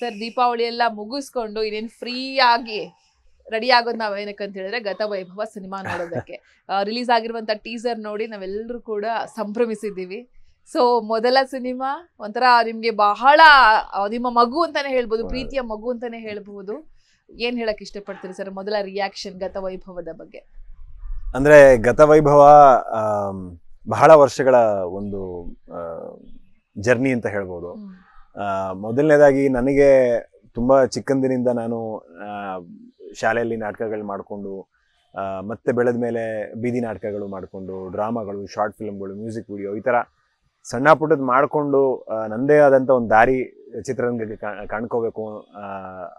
Sir Deepavali ಎಲ್ಲ ಮುಗಿಸ್ಕೊಂಡು ಇನ್ನೇನು ಫ್ರೀ ಆಗಿ ರೆಡಿ ಆಗೋದು ನಾವೇನಕ್ಕೆ ಅಂತ ಹೇಳಿದ್ರೆ ಗತವೈಭವ ಸಿನಿಮಾ ನೋಡೋದಕ್ಕೆ. ರಿಲೀಸ್ ಆಗಿರುವಂತ ಟೀಸರ್ ನೋಡಿ ನಾವೆಲ್ಲರೂ ಕೂಡ ಸಂಭ್ರಮಿಸಿದ್ದೀವಿ. ಸೊ ಮೊದಲ ಸಿನಿಮಾ ಒಂಥರ ನಿಮ್ಗೆ ಬಹಳ ನಿಮ್ಮ ಮಗು ಅಂತಾನೆ ಹೇಳ್ಬೋದು, ಪ್ರೀತಿಯ ಮಗು ಅಂತಾನೆ ಹೇಳ್ಬಹುದು. ಏನ್ ಹೇಳಕ್ ಇಷ್ಟಪಡ್ತೀರಿ ಸರ್ ಮೊದಲ ರಿಯಾಕ್ಷನ್ ಗತವೈಭವದ ಬಗ್ಗೆ? ಅಂದ್ರೆ ಗತವೈಭವ ಬಹಳ ವರ್ಷಗಳ ಒಂದು ಜರ್ನಿ ಅಂತ ಹೇಳ್ಬೋದು. ಮೊದಲನೇದಾಗಿ ನನಗೆ ತುಂಬಾ ಚಿಕ್ಕಂದಿನಿಂದ ನಾನು ಶಾಲೆಯಲ್ಲಿ ನಾಟಕಗಳು ಮಾಡಿಕೊಂಡು ಮತ್ತೆ ಬೆಳೆದ ಮೇಲೆ ಬೀದಿ ನಾಟಕಗಳು ಮಾಡಿಕೊಂಡು ಡ್ರಾಮಾಗಳು, ಶಾರ್ಟ್ ಫಿಲ್ಮ್ಗಳು, ಮ್ಯೂಸಿಕ್ ವಿಡಿಯೋ ಈ ಥರ ಸಣ್ಣ ಪುಟ್ಟದ್ದು ಮಾಡಿಕೊಂಡು ನನ್ನದೇ ಆದಂಥ ಒಂದು ದಾರಿ ಚಿತ್ರರಂಗಕ್ಕೆ ಕಾಣ್ಕೋಬೇಕು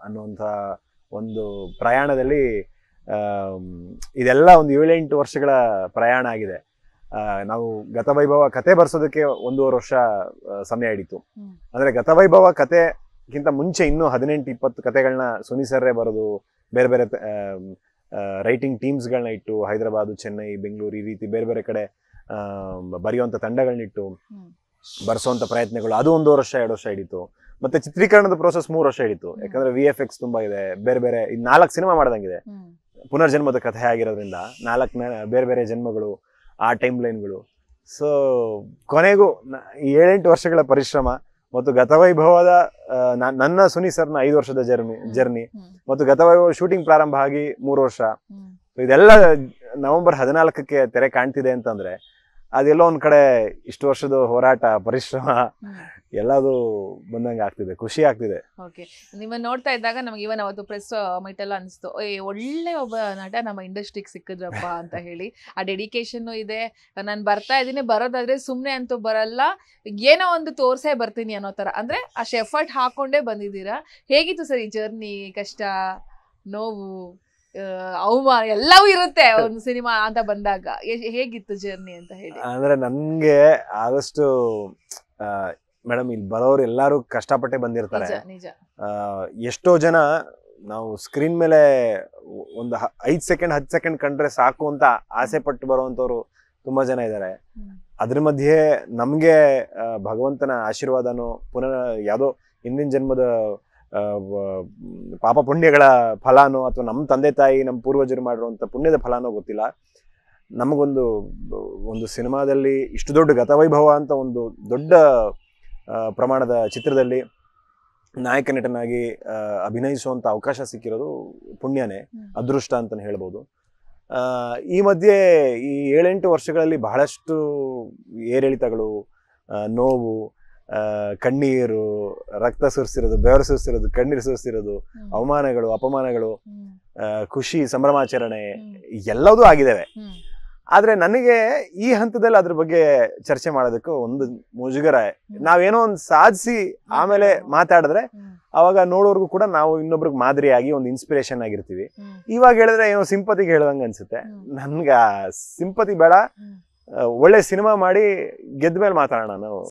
ಅನ್ನುವಂಥ ಒಂದು ಪ್ರಯಾಣದಲ್ಲಿ ಇದೆಲ್ಲ ಒಂದು 7-8 ವರ್ಷಗಳ ಪ್ರಯಾಣ ಆಗಿದೆ. ನಾವು ಗತವೈಭವ ಕತೆ ಬರ್ಸೋದಕ್ಕೆ 1.5 ವರ್ಷ ಸಮಯ ಹಿಡಿತು. ಅಂದ್ರೆ ಗತವೈಭವ ಕತೆಗಿಂತ ಮುಂಚೆ ಇನ್ನೂ 18-20 ಕತೆಗಳನ್ನ ಸುನಿ ಸರ್ರೇ ಬರೋದು, ಬೇರೆ ಬೇರೆ ರೈಟಿಂಗ್ ಟೀಮ್ಸ್ಗಳನ್ನ ಇಟ್ಟು ಹೈದರಾಬಾದ್, ಚೆನ್ನೈ, ಬೆಂಗಳೂರು ಈ ರೀತಿ ಬೇರೆ ಬೇರೆ ಕಡೆ ಬರೆಯುವಂಥ ತಂಡಗಳನ್ನಿಟ್ಟು ಬರ್ಸೋಂಥ ಪ್ರಯತ್ನಗಳು, ಅದು 1 ವರ್ಷ 2 ವರ್ಷ ಹಿಡಿತು. ಮತ್ತೆ ಚಿತ್ರೀಕರಣದ ಪ್ರೋಸೆಸ್ 3 ವರ್ಷ ಹಿಡಿತು. ಯಾಕಂದ್ರೆ VFX ತುಂಬಾ ಇದೆ, ಬೇರೆ ಬೇರೆ 4 ಸಿನಿಮಾ ಮಾಡ್ದಂಗಿದೆ. ಪುನರ್ಜನ್ಮದ ಕಥೆ ಆಗಿರೋದ್ರಿಂದ 4 ಬೇರೆ ಬೇರೆ ಜನ್ಮಗಳು, ಆ ಟೈಮ್ ಲೈನ್ಗಳು. ಸೊ ಕೊನೆಗೂ ಈ 7-8 ವರ್ಷಗಳ ಪರಿಶ್ರಮ ಮತ್ತು ಗತವೈಭವದ ನನ್ನ ಸುನಿ ಸರ್ನ 5 ವರ್ಷದ ಜರ್ನಿ ಮತ್ತು ಗತವೈಭವ ಶೂಟಿಂಗ್ ಪ್ರಾರಂಭ ಆಗಿ 3 ವರ್ಷ, ಇದೆಲ್ಲ ನವೆಂಬರ್ 14ಕ್ಕೆ ತೆರೆ ಕಾಣ್ತಿದೆ ಅಂತಂದ್ರೆ ಅದೆಲ್ಲೋ ಒಂದ್ ಕಡೆ ಇಷ್ಟು ವರ್ಷದ ಹೋರಾಟ, ಪರಿಶ್ರಮ ಎಲ್ಲದು ಬಂದಂಗೆ ಆಗ್ತಿದೆ, ಖುಷಿ ಆಗ್ತಿದೆ. ಓಕೆ, ನಿಮ್ಮ ನೋಡ್ತಾ ಇದ್ದಾಗ ನಮ್ಗೆ ಇವನ್ ಅವತ್ತು ಪ್ರೆಸ್ ಮೀಟ್ ಎಲ್ಲ ಅನಿಸ್ತು, ಒಳ್ಳೆ ಒಬ್ಬ ನಟ ನಮ್ಮ ಇಂಡಸ್ಟ್ರಿಗೆ ಸಿಕ್ಕಿದ್ರಪ್ಪ ಅಂತ ಹೇಳಿ. ಆ ಡೆಡಿಕೇಶನ್ ಇದೆ. ನಾನು ಬರ್ತಾ ಇದ್ದೀನಿ, ಬರೋದಾದ್ರೆ ಸುಮ್ಮನೆ ಅಂತೂ ಬರಲ್ಲ, ಏನೋ ಒಂದು ತೋರ್ಸೇ ಬರ್ತೀನಿ ಅನ್ನೋ ತರ, ಅಂದ್ರೆ ಅಷ್ಟು ಎಫರ್ಟ್ ಹಾಕೊಂಡೇ ಬಂದಿದ್ದೀರಾ. ಹೇಗಿತ್ತು ಸರ್ ಈ ಜರ್ನಿ? ಕಷ್ಟ, ನೋವು, ಅವಮಾನ ಎಲ್ಲವೂ ಇರುತ್ತೆ ಒಂದು ಸಿನಿಮಾ ಅಂತ ಬಂದಾಗ. ಹೇಗಿತ್ತು ಜರ್ನಿ ಅಂತ ಹೇಳಿ? ಅಂದ್ರೆ ನನ್ಗೆ ಆದಷ್ಟು ಮೇಡಮ್ ಇಲ್ಲಿ ಬರೋರು ಎಲ್ಲಾರು ಕಷ್ಟಪಟ್ಟೆ ಬಂದಿರ್ತಾರೆ. ಎಷ್ಟೋ ಜನ ನಾವು ಸ್ಕ್ರೀನ್ ಮೇಲೆ ಒಂದು 5 ಸೆಕೆಂಡ್ 10 ಸೆಕೆಂಡ್ ಕಂಡ್ರೆ ಸಾಕು ಅಂತ ಆಸೆ ಪಟ್ಟು ಬರುವಂತವ್ರು ತುಂಬಾ ಜನ ಇದ್ದಾರೆ. ಅದ್ರ ಮಧ್ಯೆ ನಮ್ಗೆ ಭಗವಂತನ ಆಶೀರ್ವಾದನೋ ಪುನಃ ಯಾವುದೋ ಹಿಂದಿನ ಜನ್ಮದ ಪಾಪ ಪುಣ್ಯಗಳ ಫಲಾನೋ ಅಥವಾ ನಮ್ಮ ತಂದೆ ತಾಯಿ ನಮ್ಮ ಪೂರ್ವಜರು ಮಾಡಿರುವಂತ ಪುಣ್ಯದ ಫಲಾನೋ ಗೊತ್ತಿಲ್ಲ, ಒಂದು ಸಿನಿಮಾದಲ್ಲಿ ಇಷ್ಟು ದೊಡ್ಡ ಗತವೈಭವ ಅಂತ ಒಂದು ದೊಡ್ಡ ಪ್ರಮಾಣದ ಚಿತ್ರದಲ್ಲಿ ನಾಯಕ ನಟನಾಗಿ ಅಭಿನಯಿಸುವಂತ ಅವಕಾಶ ಸಿಕ್ಕಿರೋದು ಪುಣ್ಯನೇ, ಅದೃಷ್ಟ ಅಂತಾನೆ ಹೇಳ್ಬೋದು. ಈ ಮಧ್ಯೆ ಈ 7-8 ವರ್ಷಗಳಲ್ಲಿ ಬಹಳಷ್ಟು ಏರಿಳಿತಗಳು, ನೋವು, ಕಣ್ಣೀರು, ರಕ್ತ ಸುರಿಸಿರೋದು, ಬೆವರು ಸುರಿಸಿರೋದು, ಕಣ್ಣೀರು ಸುರಿಸಿರೋದು, ಅವಮಾನಗಳು, ಅಪಮಾನಗಳು, ಖುಷಿ, ಸಂಭ್ರಮಾಚರಣೆ ಎಲ್ಲದೂ ಆಗಿದ್ದಾವೆ. ಆದ್ರೆ ನನಗೆ ಈ ಹಂತದಲ್ಲಿ ಅದ್ರ ಬಗ್ಗೆ ಚರ್ಚೆ ಮಾಡೋದಕ್ಕೂ ಒಂದು ಮುಜುಗರ. ನಾವೇನೋ ಒಂದು ಸಾಧಿಸಿ ಆಮೇಲೆ ಮಾತಾಡಿದ್ರೆ ಅವಾಗ ನೋಡೋರ್ಗು ಕೂಡ ನಾವು ಇನ್ನೊಬ್ರಿಗೆ ಮಾದರಿಯಾಗಿ ಒಂದು ಇನ್ಸ್ಪಿರೇಷನ್ ಆಗಿರ್ತೀವಿ. ಇವಾಗ ಹೇಳಿದ್ರೆ ಏನೋ ಸಿಂಪತಿಗೆ ಹೇಳ್ದಂಗೆ ಅನ್ಸುತ್ತೆ. ನನ್ಗೆ ಸಿಂಪತಿ ಬೇಡ, ಒಳ್ಳೆ ಸಿನಿಮಾ ಮಾಡಿ ಗೆದ್ದ ಮೇಲೆ ಮಾತಾಡೋಣ ನಾವು.